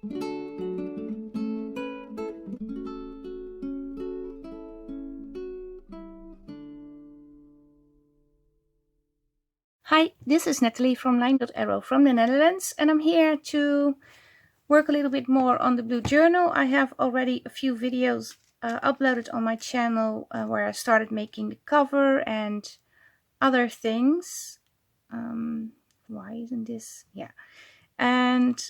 Hi, this is Nathalie from LineDotArrow from the Netherlands, and I'm here to work a little bit more on the blue journal. I have already a few videos uploaded on my channel where I started making the cover and other things. Why isn't this? Yeah. And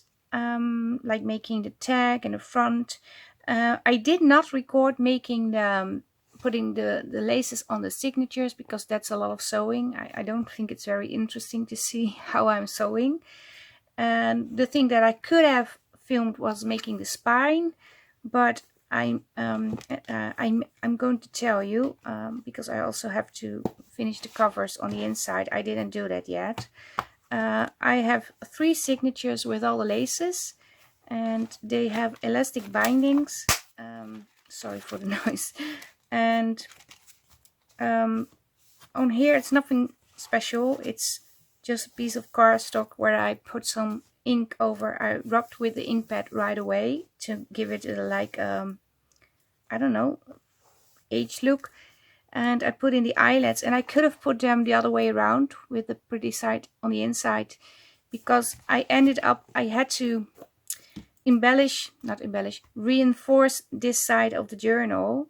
like making the tag and the front. I did not record making the putting the laces on the signatures because that's a lot of sewing. I don't think it's very interesting to see how I'm sewing. And the thing that I could have filmed was making the spine, but I'm going to tell you because I also have to finish the covers on the inside. I didn't do that yet. I have 3 signatures with all the laces, and they have elastic bindings. Sorry for the noise. And on here it's nothing special. It's just a piece of cardstock where I put some ink over. I rubbed with the ink pad right away to give it a, like I don't know, age look. And I put in the eyelets, and I could have put them the other way around with the pretty side on the inside, because I ended up, I had to reinforce this side of the journal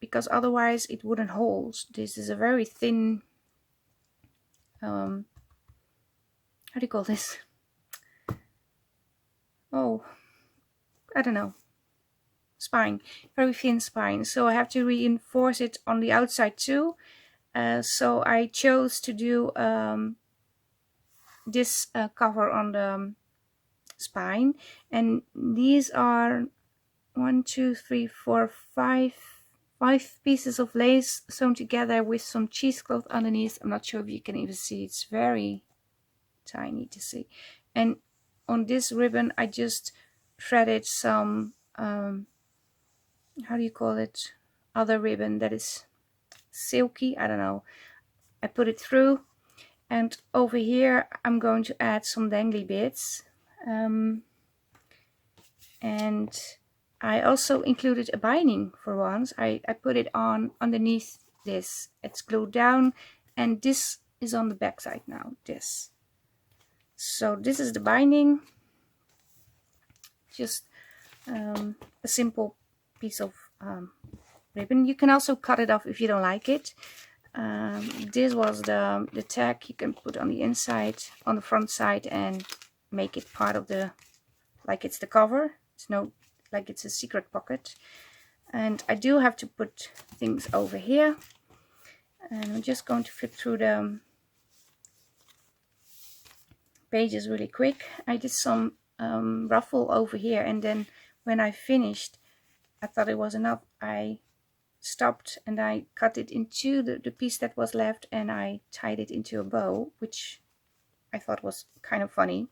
because otherwise it wouldn't hold. This is a very thin, how do you call this? Oh, I don't know. Spine, very thin spine. So I have to reinforce it on the outside too. So I chose to do this cover on the spine, and these are 1, 2, 3, 4, 5 pieces of lace sewn together with some cheesecloth underneath. I'm not sure if you can even see, it's very tiny to see. And on this ribbon I just threaded some how do you call it, other ribbon that is silky, I don't know. I put it through, and over here I'm going to add some dangly bits. And I also included a binding for once. I put it on underneath this. It's glued down, and this is on the back side now, this. So this is the binding. Just a simple piece of ribbon. You can also cut it off if you don't like it. This was the tag you can put on the inside, on the front side, and make it part of the, like it's the cover. It's no, like it's a secret pocket. And I do have to put things over here, and I'm just going to flip through the pages really quick. I did some ruffle over here, and then when I finished, I thought it was enough. I stopped and I cut it into the piece that was left, and I tied it into a bow, which I thought was kind of funny.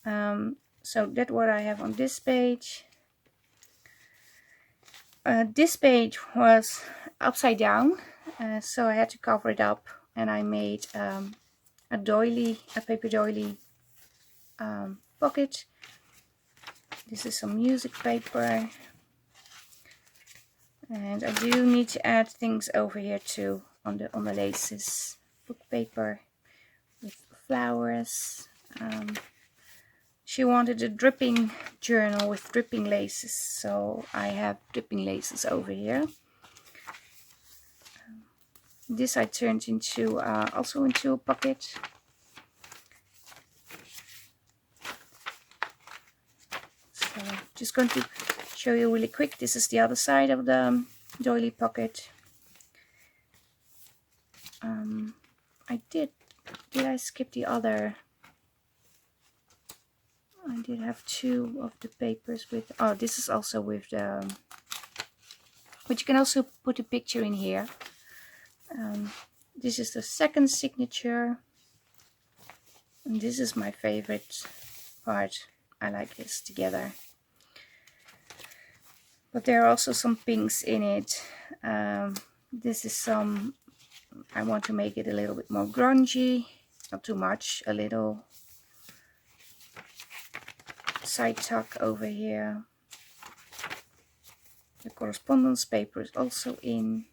So that's what I have on this page. This page was upside down, so I had to cover it up, and I made a doily, a paper doily pocket. This is some music paper, and I do need to add things over here too on the laces. Book paper with flowers. She wanted a dripping journal with dripping laces, so I have dripping laces over here. This I turned into also into a pocket. So just going to show you really quick. This is the other side of the doily pocket. Did I skip the other? I did have 2 of the papers with, oh, this is also with the, but you can also put a picture in here. This is the second signature, and this is my favorite part. I like this together, but there are also some pinks in it. This is some, I want to make it a little bit more grungy, not too much, a little. side tuck over here. The correspondence paper is also in.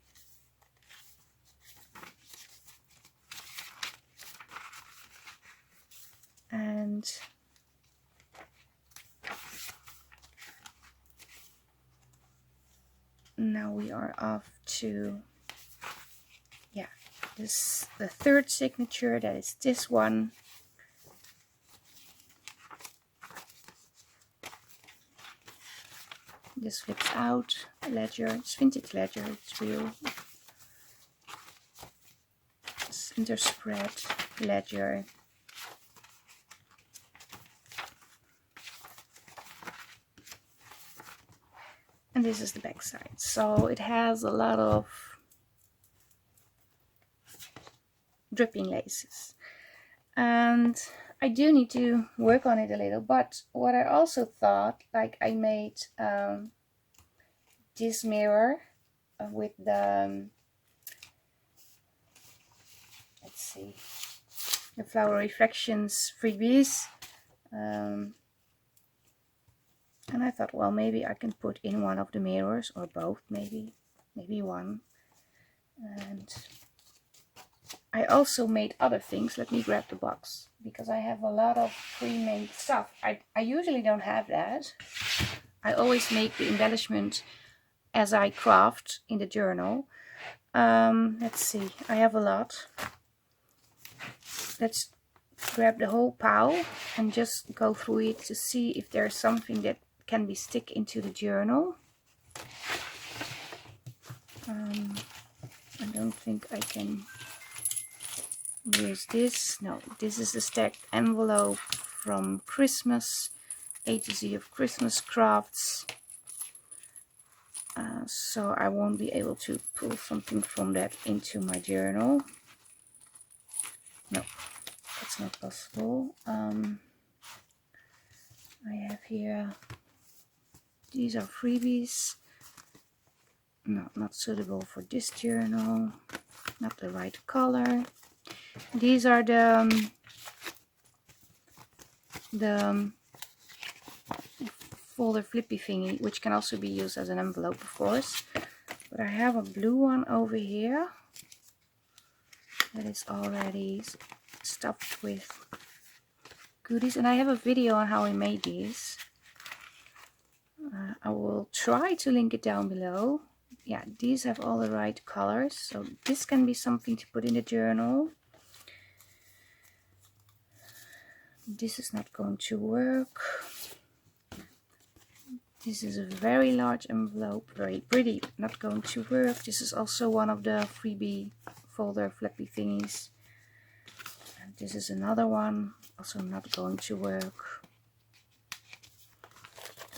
And now we are off to, yeah, this the third signature, that is this one. This flips out, ledger, it's vintage ledger, it's real. It's interspread ledger. And this is the back side. So it has a lot of dripping laces. And I do need to work on it a little. But what I also thought, like I made this mirror with the, let's see, the Flower Reflections freebies. And I thought, well, maybe I can put in one of the mirrors, or both, maybe one. And I also made other things. Let me grab the box, because I have a lot of pre-made stuff. I usually don't have that. I always make the embellishment as I craft in the journal. Let's see, I have a lot. Let's grab the whole pile and just go through it to see if there's something that can be stick into the journal. I don't think I can use this. No, this is the stacked envelope from Christmas, A to Z of Christmas crafts. So I won't be able to pull something from that into my journal. No, that's not possible. I have here, these are freebies. No, not suitable for this journal. Not the right color. These are the folder flippy thingy, which can also be used as an envelope, of course. But I have a blue one over here that is already stuffed with goodies, and I have a video on how I made these. I will try to link it down below. Yeah, these have all the right colors, so this can be something to put in the journal. This is not going to work. This is a very large envelope, very pretty, not going to work. This is also one of the freebie folder flippy thingies. And this is another one, also not going to work.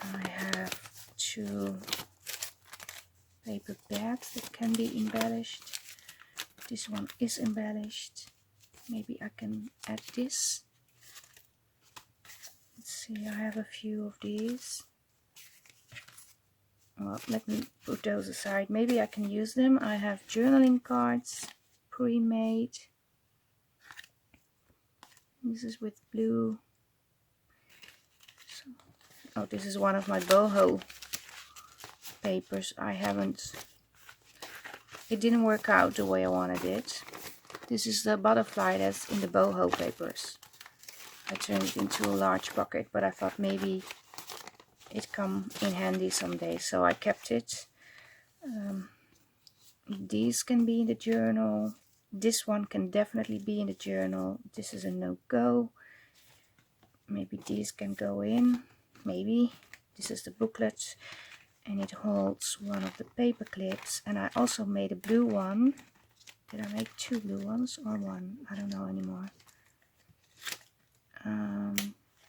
I have two paper bags that can be embellished. This one is embellished. Maybe I can add this. Let's see, I have a few of these. Well, let me put those aside. Maybe I can use them. I have journaling cards pre-made. This is with blue. So, oh, this is one of my boho papers. It didn't work out the way I wanted it. This is the butterfly that's in the boho papers. I turned it into a large bucket, but I thought maybe it come in handy someday, so I kept it. These can be in the journal. This one can definitely be in the journal. This is a no-go. Maybe these can go in. Maybe. This is the booklet, and it holds one of the paper clips. And I also made a blue one. Did I make two blue ones or one? I don't know anymore.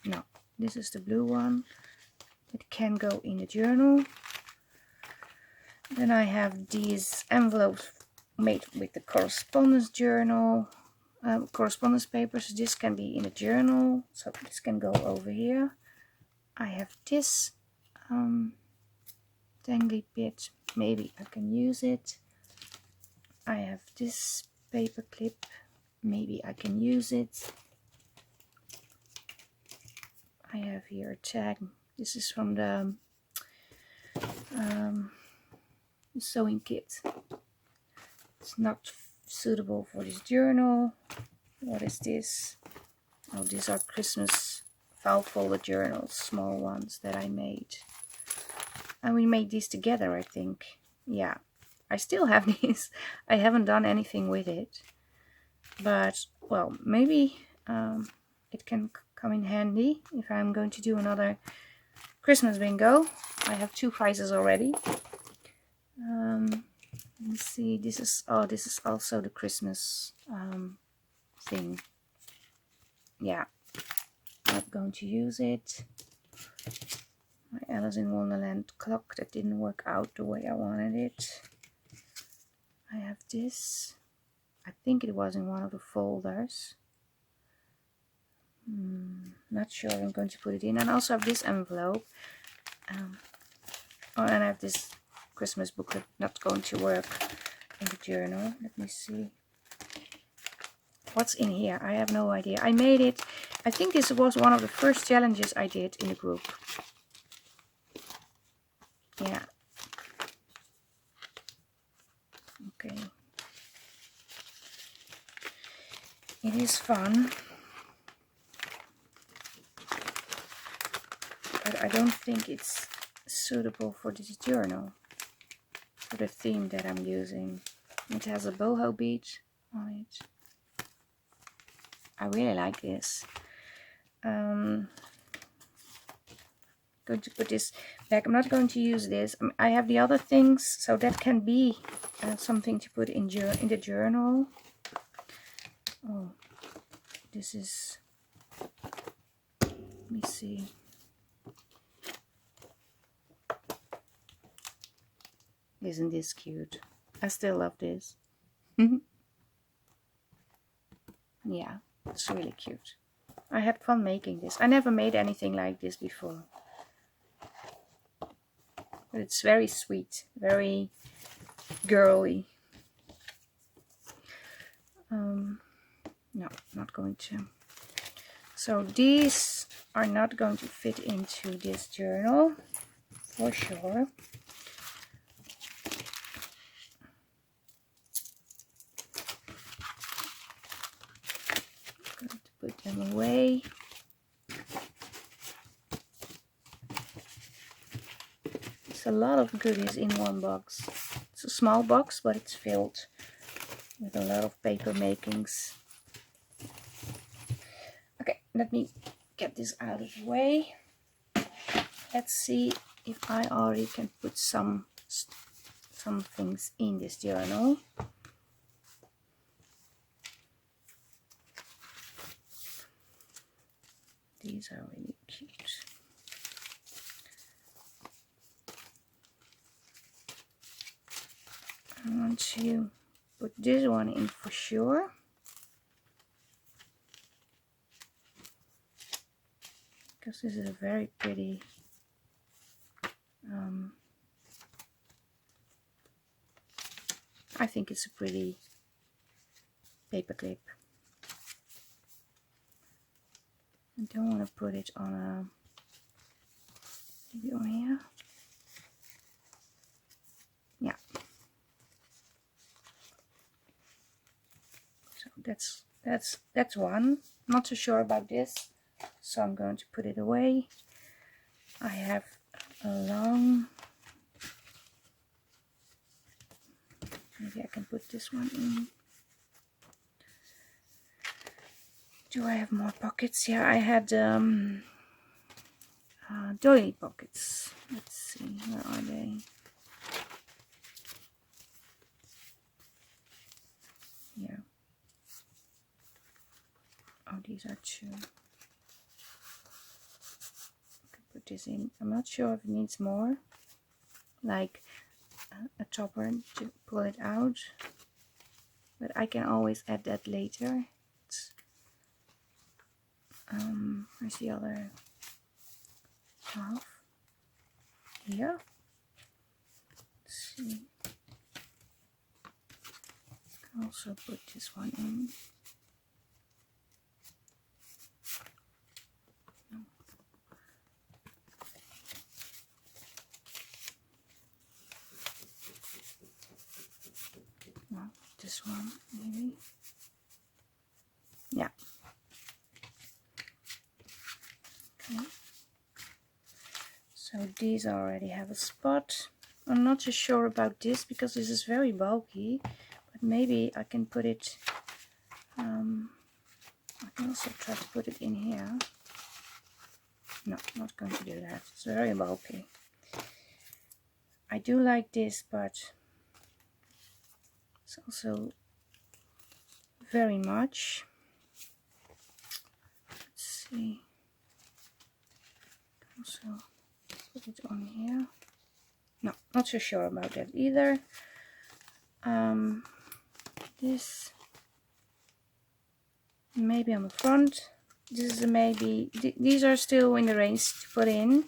No, this is the blue one. It can go in the journal. Then I have these envelopes made with the correspondence journal, correspondence papers. This can be in the journal, so this can go over here. I have this dangly bit. Maybe I can use it. I have this paper clip. Maybe I can use it. I have here a tag. This is from the sewing kit. It's not suitable for this journal. What is this? Oh, these are Christmas file folder journals, small ones that I made. And we made these together, I think. Yeah, I still have these. I haven't done anything with it. But, well, maybe it can come in handy if I'm going to do another Christmas bingo. I have 2 prizes already. Let's see, this is also the Christmas thing. Yeah, not going to use it. My Alice in Wonderland clock that didn't work out the way I wanted it. I have this. I think it was in one of the folders. Not sure I'm going to put it in. And I also have this envelope. Oh, and I have this Christmas booklet, not going to work in the journal. Let me see. What's in here? I have no idea. I made it. I think this was one of the first challenges I did in the group. Yeah. Okay. It is fun. But I don't think it's suitable for this journal. For the theme that I'm using. It has a boho bead on it. I really like this. Going to put this back. I'm not going to use this. I have the other things, so that can be something to put in the journal. Oh, this is. Let me see. Isn't this cute? I still love this. Yeah, it's really cute. I had fun making this. I never made anything like this before. But it's very sweet, very girly. No, not going to. So these are not going to fit into this journal, for sure. I'm going to put them away. There's a lot of goodies in one box. It's a small box, but it's filled with a lot of paper makings. Okay, let me get this out of the way. Let's see if I already can put some things in this journal. These are really cute. I want to put this one in for sure. Because this is a very pretty I think it's a pretty paperclip. I don't want to put it on a, maybe on here. Yeah. So that's one. Not so sure about this, so I'm going to put it away. I have a long. Maybe I can put this one in. Do I have more pockets? Yeah, I had doily pockets. Let's see, where are they? Here. Oh, these are 2. I can put this in. I'm not sure if it needs more, like a topper to pull it out, but I can always add that later. Where's the other half? Here. Let's see. I'll also put this one in. No. this one, maybe. Yeah. Okay. So these already have a spot. I'm not so sure about this because this is very bulky, but maybe I can put it, I can also try to put it in here. No, not going to do that. It's very bulky. I do like this, but it's also very much. Let's see. Also put it on here. No, not so sure about that either. This maybe on the front. This is a maybe. These are still in the range to put in.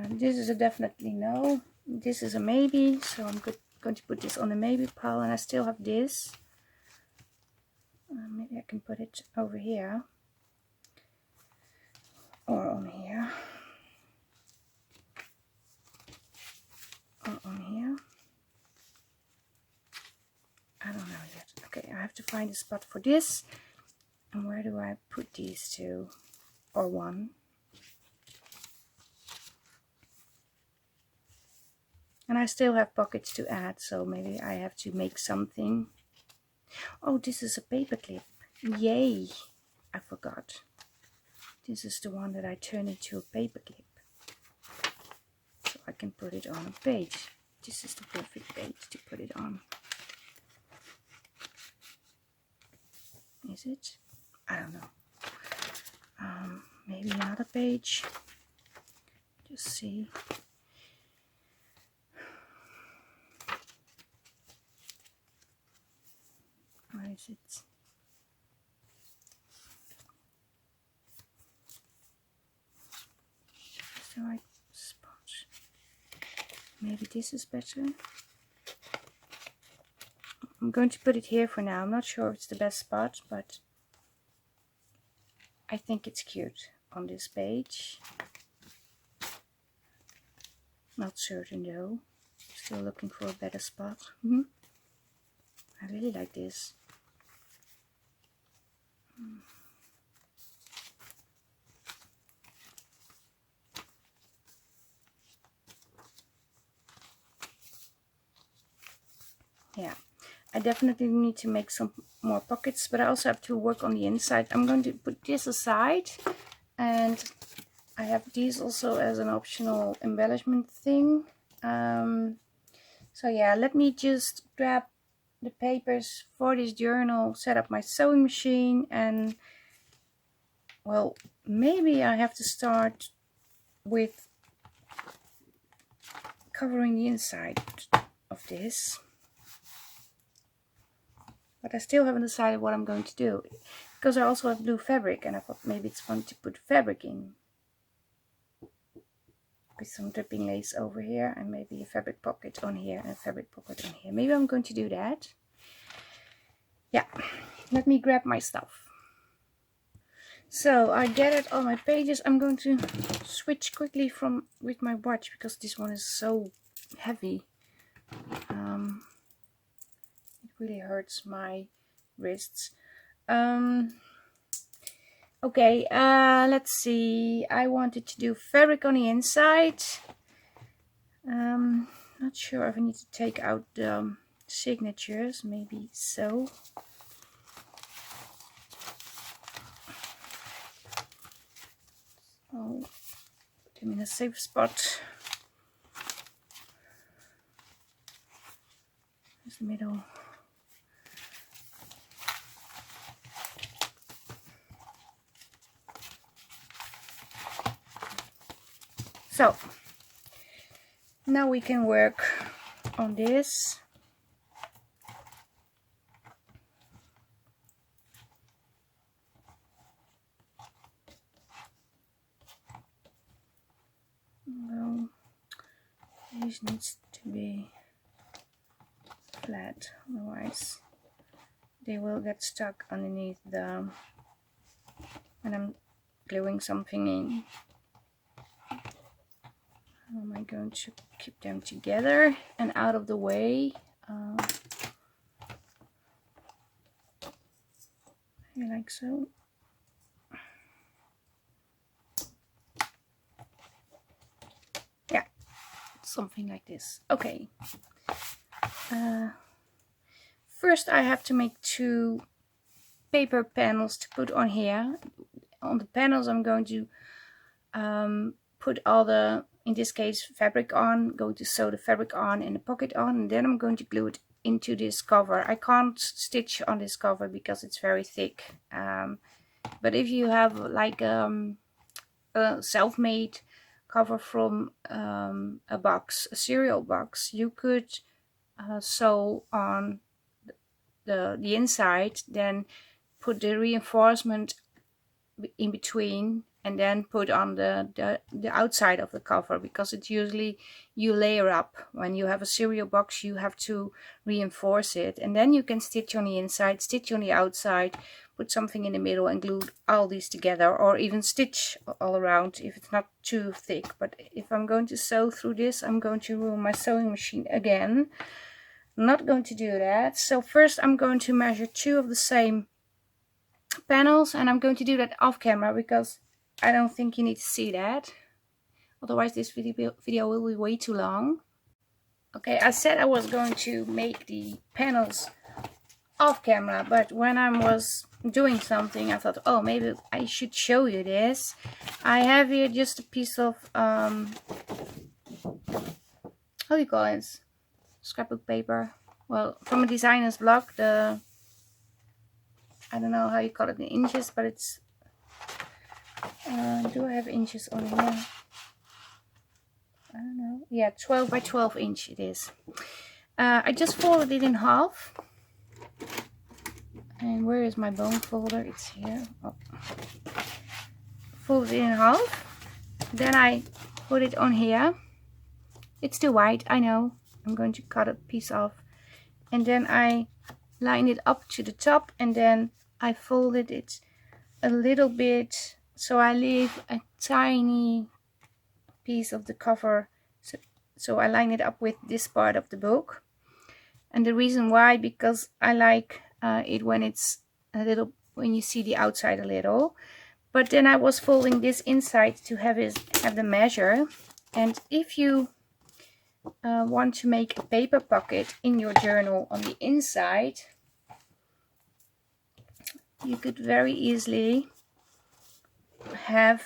This is a definitely no. This is a maybe, so I'm going to put this on the maybe pile, and I still have this. Maybe I can put it over here or on here or on here. I don't know yet. Okay, I have to find a spot for this. And where do I put these two? Or one? And I still have pockets to add, so maybe I have to make something. Oh, this is a paper clip. Yay! I forgot. This is the one that I turn into a paper clip. So I can put it on a page. This is the perfect page to put it on. Is it? I don't know. Maybe another page. Just see. Where is it? Is the right spot? Maybe this is better. I'm going to put it here for now. I'm not sure if it's the best spot, but I think it's cute on this page. Not certain though. Still looking for a better spot. I really like this. Yeah, I definitely need to make some more pockets, but I also have to work on the inside. I'm going to put this aside, and I have these also as an optional embellishment thing. So yeah, let me just grab the papers for this journal, set up my sewing machine, and well, maybe I have to start with covering the inside of this. But I still haven't decided what I'm going to do, because I also have blue fabric, and I thought maybe it's fun to put fabric in. With some dripping lace over here, and maybe a fabric pocket on here and a fabric pocket on here. Maybe I'm going to do that. Yeah, let me grab my stuff. So I gathered all my pages. I'm going to switch quickly with my watch, because this one is so heavy. It really hurts my wrists. Okay, let's see. I wanted to do fabric on the inside. Not sure if I need to take out the signatures. Maybe so. Oh, put them in a safe spot. There's the middle. So now we can work on this. Well, this needs to be flat, otherwise they will get stuck underneath when I'm gluing something in. How am I going to keep them together and out of the way? like so. Yeah, something like this. Okay. First I have to make 2 paper panels to put on here. On the panels I'm going to put all the, in this case, fabric on, going to sew the fabric on and the pocket on, and then I'm going to glue it into this cover. I can't stitch on this cover because it's very thick. But if you have like a self-made cover from a box, a cereal box, you could sew on the inside, then put the reinforcement in between, and then put on the outside of the cover, because it's usually you layer up. When you have a cereal box, you have to reinforce it, and then you can stitch on the inside, stitch on the outside, put something in the middle and glue all these together, or even stitch all around if it's not too thick. But if I'm going to sew through this, I'm going to ruin my sewing machine again. I'm not going to do that. So first I'm going to measure 2 of the same panels, and I'm going to do that off camera because I don't think you need to see that, otherwise this video will be way too long. Okay, I said I was going to make the panels off camera, but when I was doing something I thought, oh, maybe I should show you this. I have here just a piece of how do you call it, scrapbook paper, well, from a designer's block, the, I don't know how you call it in inches, but it's do I have inches on here? I don't know. Yeah, 12 by 12 inch it is. I just folded it in half. And where is my bone folder? It's here. Oh. Fold it in half. Then I put it on here. It's too wide, I know. I'm going to cut a piece off. And then I line it up to the top, and then I folded it a little bit, so I leave a tiny piece of the cover. So I line it up with this part of the book. And the reason why, because I like it when it's a little, when you see the outside a little. But then I was folding this inside to have the measure. And if you want to make a paper pocket in your journal on the inside, you could very easily have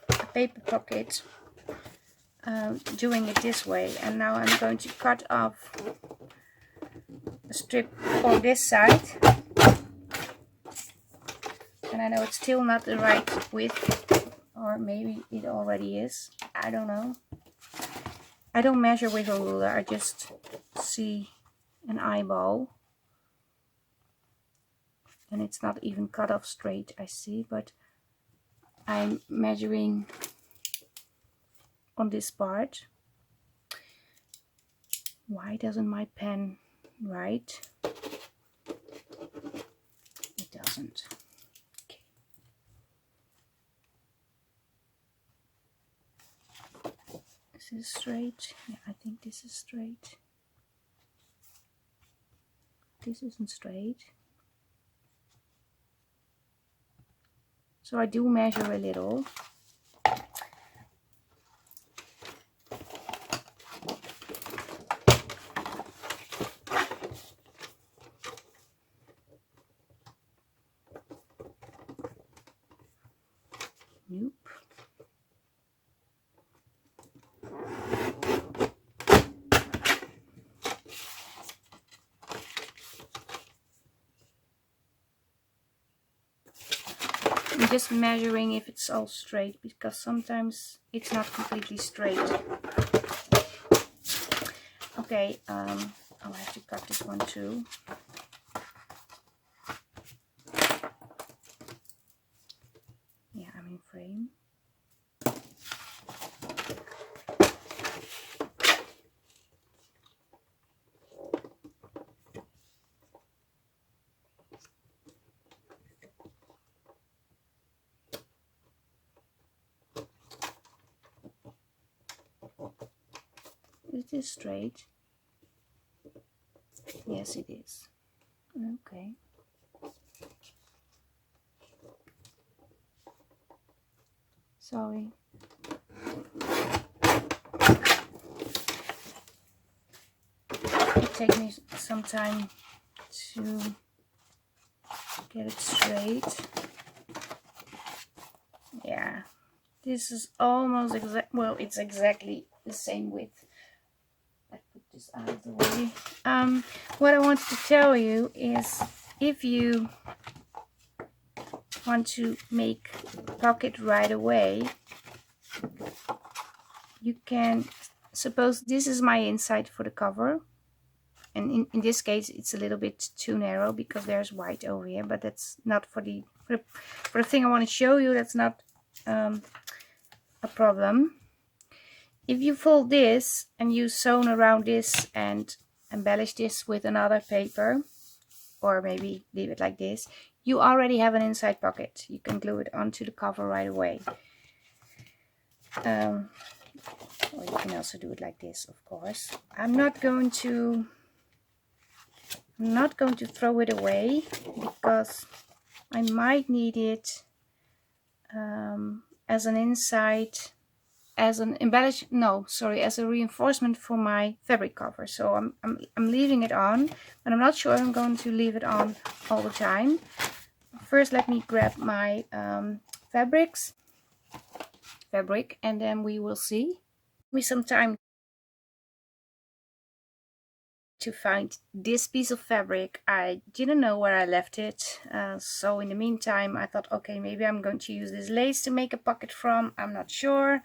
a paper pocket doing it this way. And now I'm going to cut off a strip on this side, and I know it's still not the right width, or maybe it already is, I don't know. I don't measure with a ruler, I just see an eyeball, and it's not even cut off straight, I see, but I'm measuring on this part. Why doesn't my pen write? It doesn't. Okay. Is this straight? Yeah, I think this is straight. This isn't straight. So I do measure a little. Nope. I'm just measuring if it's all straight, because sometimes it's not completely straight. Okay, I'll have to cut this one too. Yeah, I'm in frame. Is this straight? Yes, it is. Okay. Sorry. It takes me some time to get it straight. Yeah, this is almost well, it's exactly the same width. I put this out of the way. What I wanted to tell you is, if you want to make a pocket right away, you can, suppose this is my inside for the cover, and in this case it's a little bit too narrow because there's white over here, but that's not for the thing I want to show you. That's not a problem. If you fold this and you sew around this and embellish this with another paper, or maybe leave it like this, you already have an inside pocket. You can glue it onto the cover right away. Or you can also do it like this, of course. I'm not going to throw it away because I might need it as an inside, as an as a reinforcement for my fabric cover. So I'm leaving it on, but I'm not sure I'm going to leave it on all the time. First, let me grab my fabric, and then we will see. Give me some time to find this piece of fabric. I didn't know where I left it, so in the meantime I thought, okay, maybe I'm going to use this lace to make a pocket from. I'm not sure.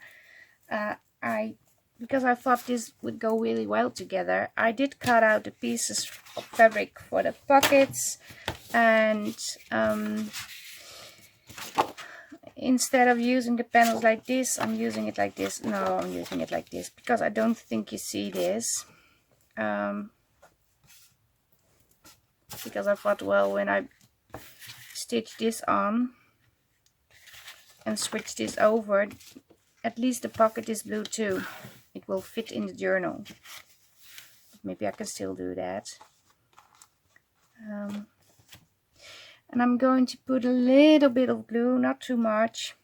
Because I thought this would go really well together, I did cut out the pieces of fabric for the pockets, and instead of using the panels like this, I'm using it like this. No, I'm using it like this because I don't think you see this. Because I thought, well, when I stitch this on and switch this over, at least the pocket is blue too. It will fit in the journal. But maybe I can still do that. And I'm going to put a little bit of glue, not too much,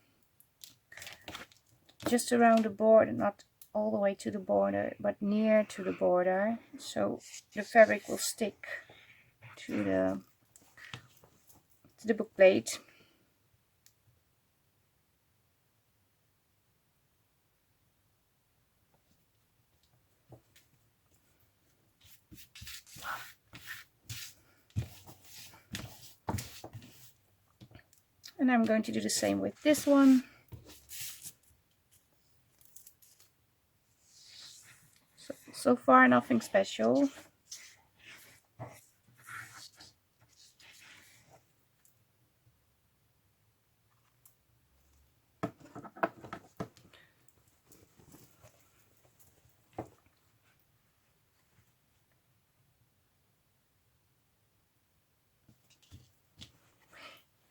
just around the border, not all the way to the border, but near to the border, so the fabric will stick to the book plate. And I'm going to do the same with this one. So far, nothing special.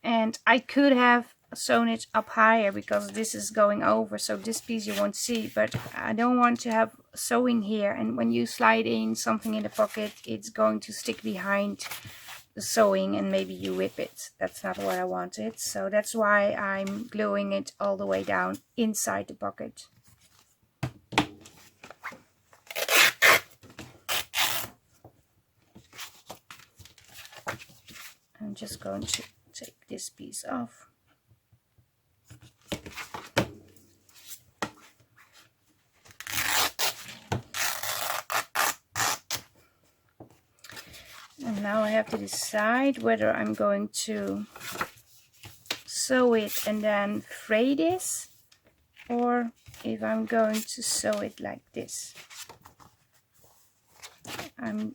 And I could have sewn it up higher because this is going over, so this piece you won't see, but I don't want to have sewing here, and when you slide in something in the pocket, it's going to stick behind the sewing and maybe you whip it. That's not what I wanted, so that's why I'm gluing it all the way down inside the pocket. I'm just going to take this piece off. And now I have to decide whether I'm going to sew it and then fray this, or if I'm going to sew it like this. I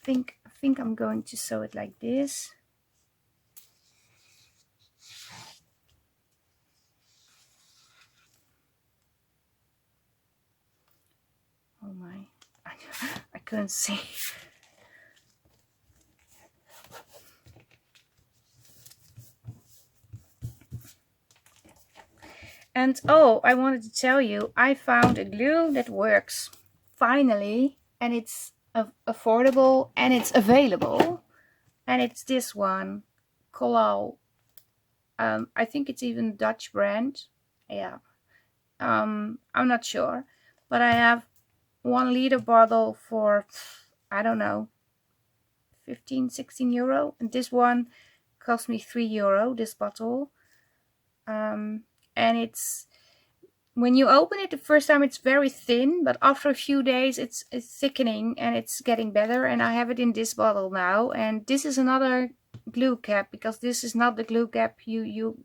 think I'm going to sew it like this. Oh my, I couldn't see. And oh, I wanted to tell you, I found a glue that works finally, and it's affordable and it's available, and it's this one, Collal I think it's even a Dutch brand. Yeah. I'm not sure, but I have 1 liter bottle for, I don't know, 15-16 euro, and this one cost me 3 euro, this bottle. And it's, when you open it the first time, it's very thin, but after a few days it's thickening and it's getting better. And I have it in this bottle now, and this is another glue cap, because this is not the glue cap you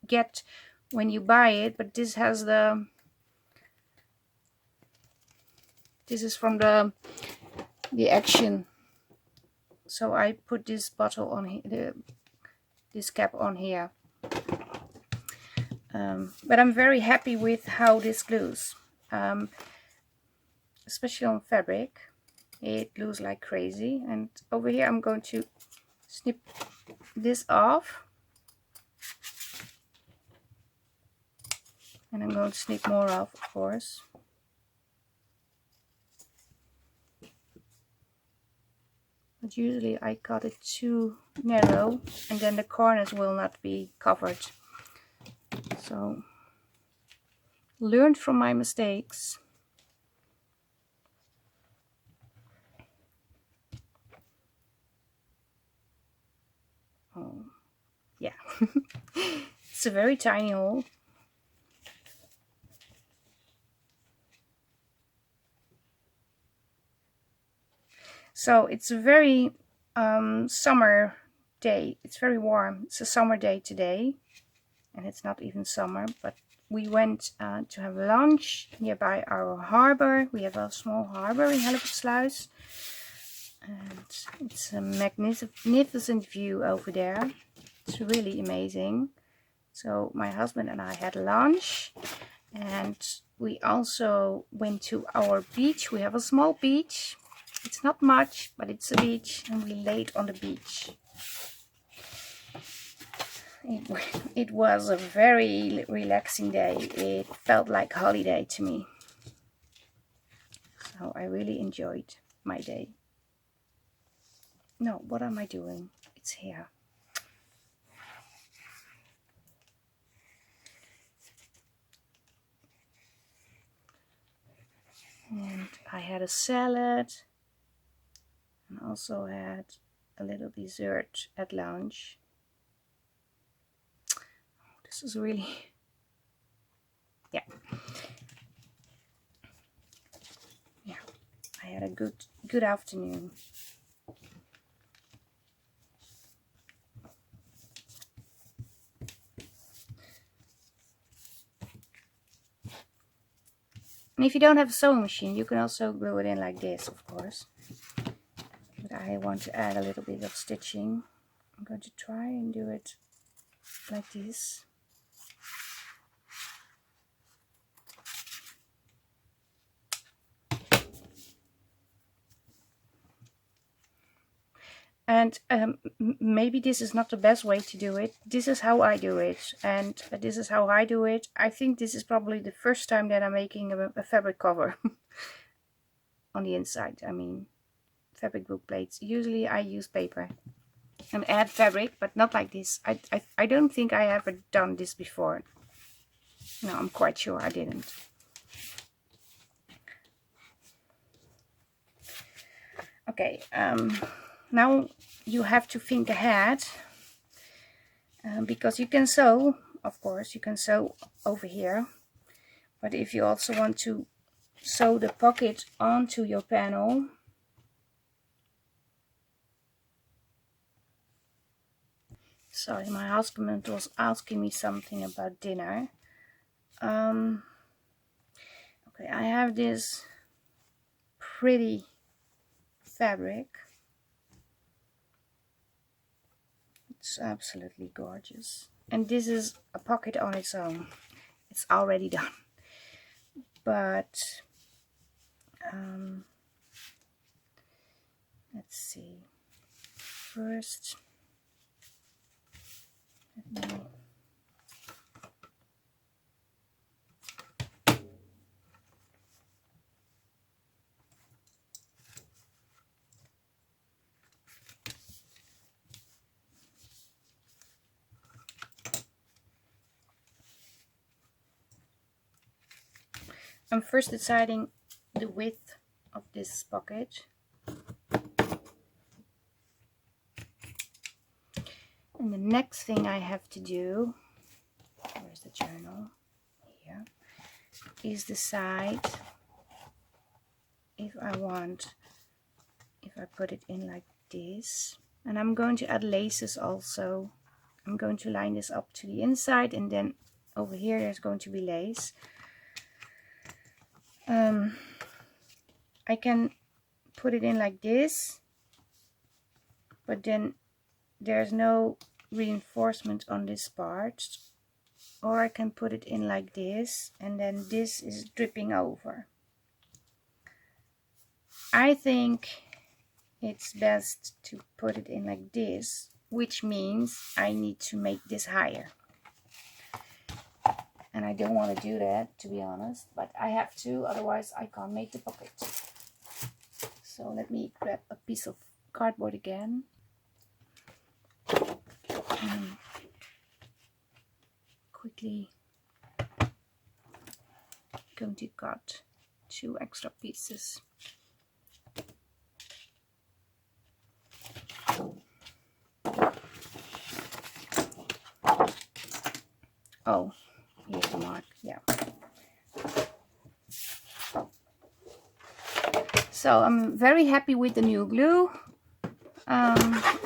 get when you buy it, but this has the, this is from the Action. So I put this bottle on here, this cap on here. But I'm very happy with how this glues, especially on fabric. It glues like crazy. And over here I'm going to snip this off, and I'm going to snip more off, of course. But usually I cut it too narrow, and then the corners will not be covered. So, learned from my mistakes. Oh, yeah. It's a very tiny hole. So it's a very summer day. It's very warm. It's a summer day today, and it's not even summer, but we went to have lunch nearby our harbor. We have a small harbor in Hellevoetsluis, and it's a magnificent view over there. It's really amazing. So my husband and I had lunch, and we also went to our beach. We have a small beach. It's not much, but it's a beach, and we laid on the beach. It was a very relaxing day. It felt like holiday to me. So I really enjoyed my day. No, what am I doing? It's here. And I had a salad, and also had a little dessert at lunch. This is really, yeah. I had a good afternoon. And if you don't have a sewing machine, you can also glue it in like this, of course. But I want to add a little bit of stitching. I'm going to try and do it like this. And maybe this is not the best way to do it. This is how I do it. And this is how I do it. I think this is probably the first time that I'm making a fabric cover on the inside. I mean, fabric book plates. Usually I use paper and add fabric, but not like this. I don't think I ever done this before. No, I'm quite sure I didn't. Okay, now you have to think ahead, because you can sew, of course, you can sew over here, but if you also want to sew the pocket onto your panel, sorry, my husband was asking me something about dinner. Okay, I have this pretty fabric. It's absolutely gorgeous. And this is a pocket on its own. It's already done. But let's see. First, let me I'm first deciding the width of this pocket. And the next thing I have to do, where's the journal? Here, is decide if I put it in like this. And I'm going to add laces also. I'm going to line this up to the inside, and then over here there's going to be lace. I can put it in like this, but then there's no reinforcement on this part. Or I can put it in like this, and then this is dripping over. I think it's best to put it in like this, which means I need to make this higher. And I don't want to do that, to be honest, but I have to, otherwise I can't make the pocket. So let me grab a piece of cardboard again. And quickly going to cut 2 extra pieces. Oh, here's the mark, yeah. So I'm very happy with the new glue.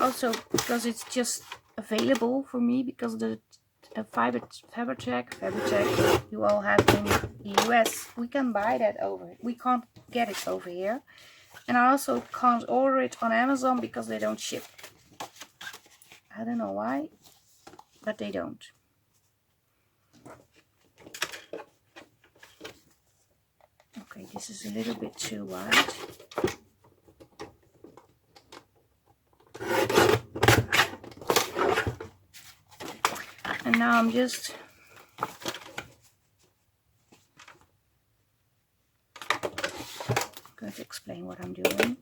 Also because it's just available for me, because the Fabri-Tac you all have in the US. We can buy that over. We can't get it over here. And I also can't order it on Amazon because they don't ship. I don't know why, but they don't. Okay, this is a little bit too wide. And now I'm just going to explain what I'm doing.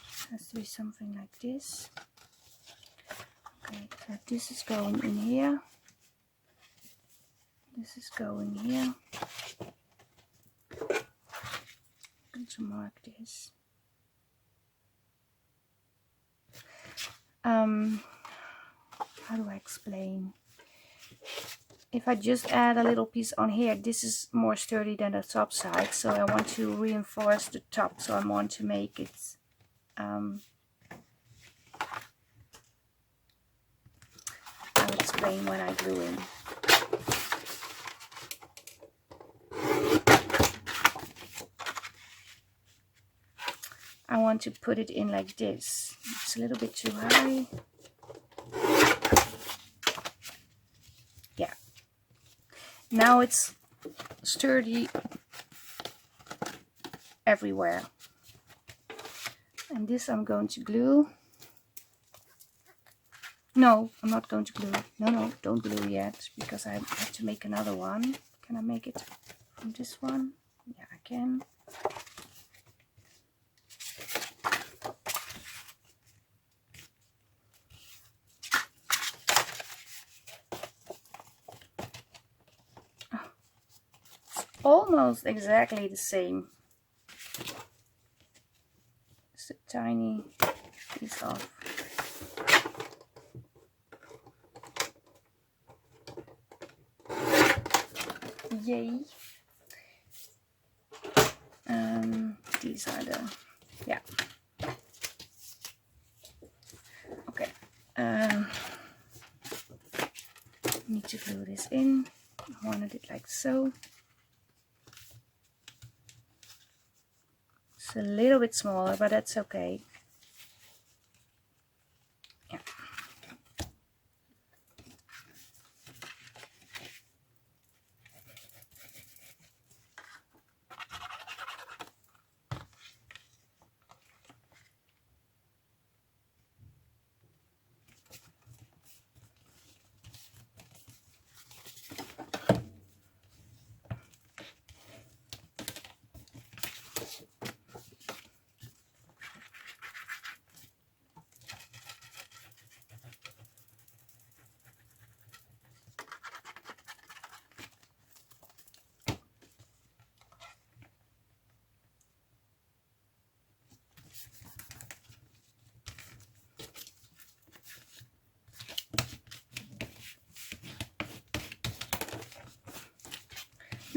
It has to be something like this. Okay, so this is going in here. This is going here. I'm going to mark this. How do I explain? If I just add a little piece on here, this is more sturdy than the top side, so I want to reinforce the top, so I want to make it I'll explain when I glue in. I want to put it in like this. It's a little bit too high. Yeah. Now it's sturdy everywhere. And this I'm going to glue. No, I'm not going to glue. No, don't glue yet, because I have to make another one. Can I make it from this one? Yeah, I can. Almost exactly the same. Just a tiny piece off. Yay. These are the, yeah. Okay. Need to glue this in. I wanted it like so. It's a little bit smaller, but that's okay. Yeah.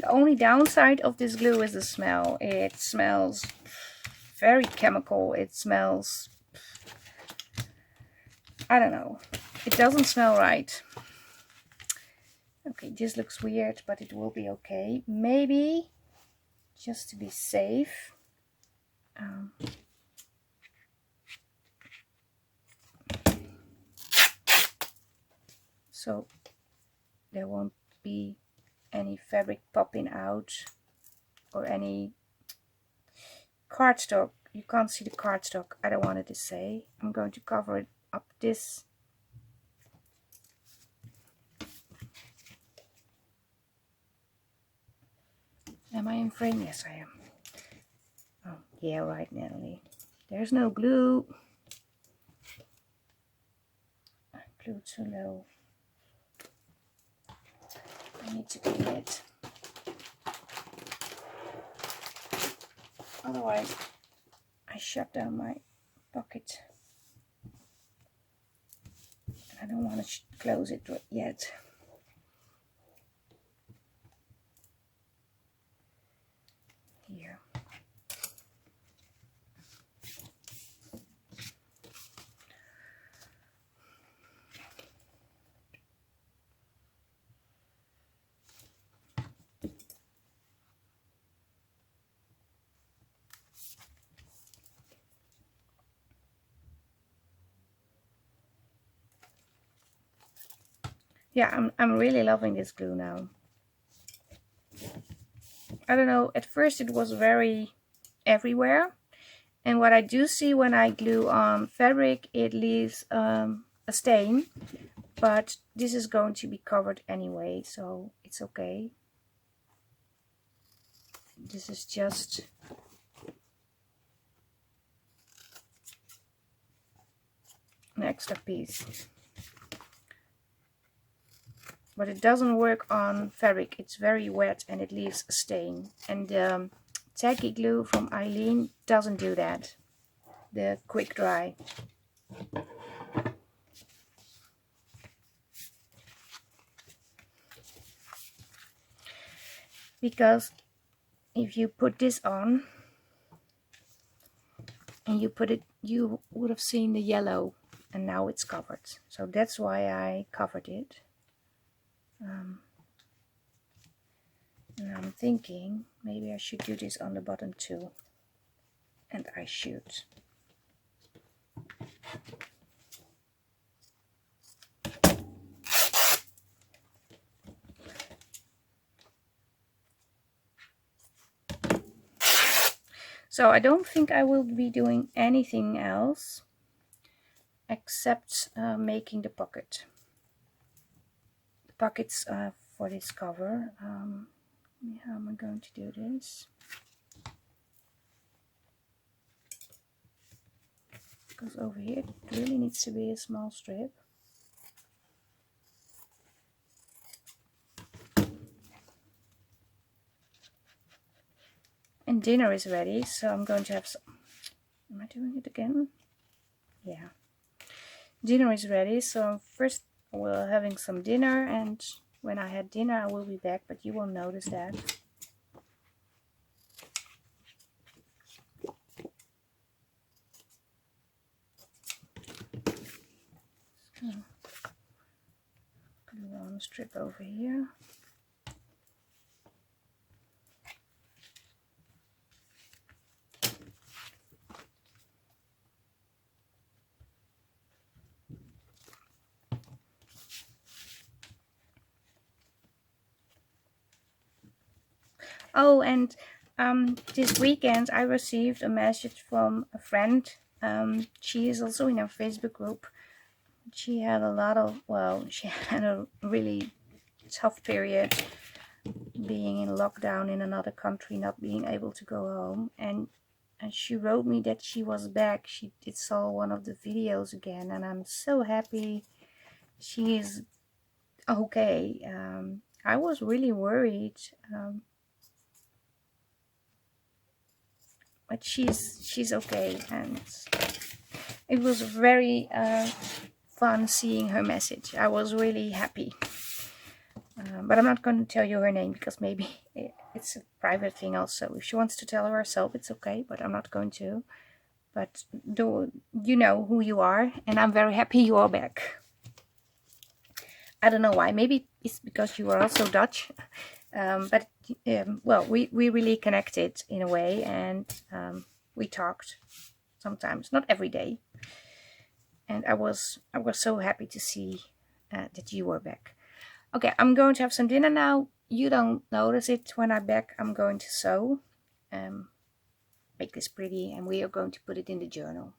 only downside of this glue is the smell. It smells very chemical. It smells, I don't know. It doesn't smell right. Okay, this looks weird, but it will be okay. Maybe, just to be safe, so there won't be any fabric popping out or any cardstock. You can't see the cardstock. I don't want it to say. I'm going to cover it up this. Am I in frame? Yes, I am. Oh, yeah, right, Nathalie. There's no glue. Glue too low. I need to clean it. Otherwise, I shut down my pocket. I don't want to close it yet. Here. Yeah, I'm really loving this glue now. I don't know, at first it was very everywhere. And what I do see when I glue on fabric, it leaves a stain. But this is going to be covered anyway, so it's okay. This is just an extra piece. But it doesn't work on fabric. It's very wet and it leaves a stain. And the tacky glue from Eileen doesn't do that. The quick dry. Because if you put this on and you put it, you would have seen the yellow, and now it's covered. So that's why I covered it. And I'm thinking maybe I should do this on the bottom too. And I should. So I don't think I will be doing anything else except making the pocket. The pockets for this cover. How am I going to do this? Because over here it really needs to be a small strip. And dinner is ready, so I'm going to have some. Am I doing it again? Yeah. Dinner is ready, so first we're having some dinner, and when I had dinner I will be back, but you won't notice that. So, glue on a strip over here. Oh, and this weekend I received a message from a friend. She is also in our Facebook group. She had a lot of, well, she had a really tough period being in lockdown in another country, not being able to go home. And she wrote me that she was back. She saw one of the videos again, and I'm so happy she is okay. I was really worried. But she's okay, and it was very fun seeing her message. I was really happy. But I'm not going to tell you her name because maybe it's a private thing also. If she wants to tell herself, it's okay, but I'm not going to. But you know who you are, and I'm very happy you are back. I don't know why. Maybe it's because you are also Dutch. Well, we really connected in a way, and we talked sometimes, not every day. And I was so happy to see that you were back. Okay, I'm going to have some dinner now. You don't notice it when I'm back. I'm going to sew, make this pretty, and we are going to put it in the journal.